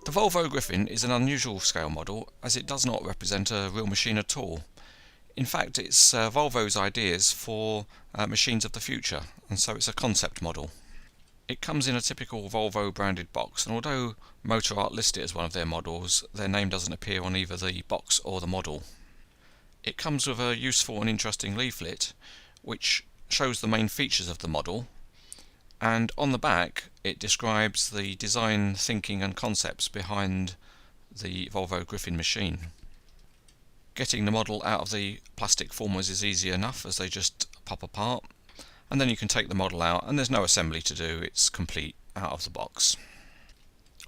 The Volvo Gryphin is an unusual scale model as it does not represent a real machine at all. In fact, it's Volvo's ideas for machines of the future, and so it's a concept model. It comes in a typical Volvo branded box, and although Motorart list it as one of their models, their name doesn't appear on either the box or the model. It comes with a useful and interesting leaflet which shows the main features of the model, and on the back it describes the design thinking and concepts behind the Volvo Gryphin machine. Getting the model out of the plastic formers is easy enough, as they just pop apart, and then you can take the model out and there's no assembly to do, it's complete out of the box.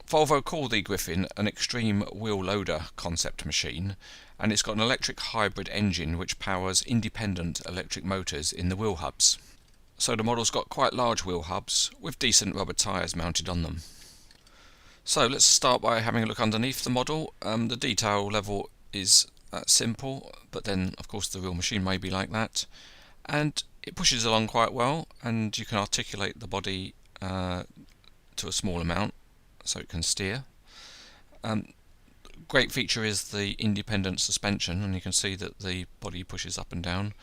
Volvo call the Gryphin an extreme wheel loader concept machine, and it's got an electric hybrid engine which powers independent electric motors in the wheel hubs. So the model's got quite large wheel hubs with decent rubber tyres mounted on them. So let's start by having a look underneath the model. The detail level is simple, but then of course the real machine may be like that, and it pushes along quite well, and you can articulate the body to a small amount so it can steer. Great feature is the independent suspension, and you can see that the body pushes up and down,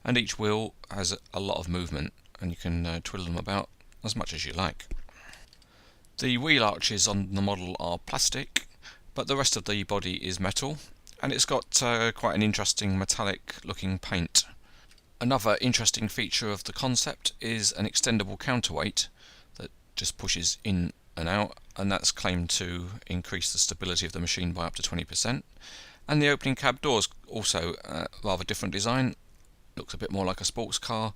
and each wheel has a lot of movement, and you can twiddle them about as much as you like. The wheel arches on the model are plastic, but the rest of the body is metal, and it's got quite an interesting metallic looking paint. Another interesting feature of the concept is an extendable counterweight that just pushes in and out, and that's claimed to increase the stability of the machine by up to 20%. And the opening cab doors also rather different design, looks a bit more like a sports car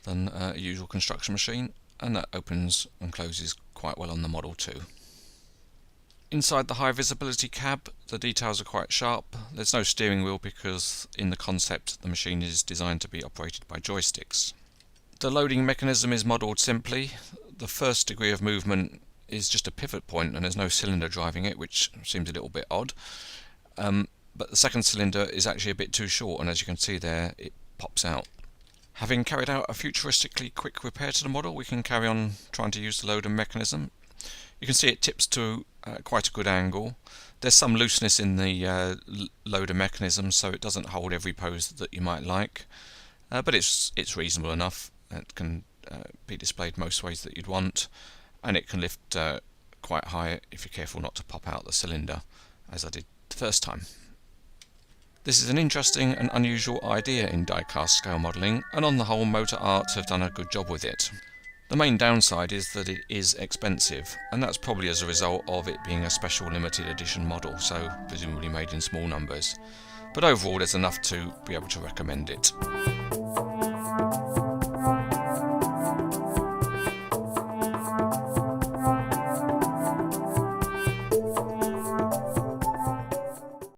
than a usual construction machine, and that opens and closes quite well on the model too. Inside the high visibility cab, the details are quite sharp. There's no steering wheel because in the concept the machine is designed to be operated by joysticks. The loading mechanism is modelled simply. The first degree of movement is just a pivot point and there's no cylinder driving it, which seems a little bit odd. But the second cylinder is actually a bit too short, and as you can see there, it pops out. Having carried out a futuristically quick repair to the model, we can carry on trying to use the loader mechanism. You can see it tips to quite a good angle. There's some looseness in the loader mechanism, so it doesn't hold every pose that you might like, but it's reasonable enough. It can be displayed most ways that you'd want, and it can lift quite high if you're careful not to pop out the cylinder, as I did the first time. This is an interesting and unusual idea in die-cast scale modelling, and on the whole Motorart have done a good job with it. The main downside is that it is expensive, and that's probably as a result of it being a special limited edition model, so presumably made in small numbers. But overall there's enough to be able to recommend it.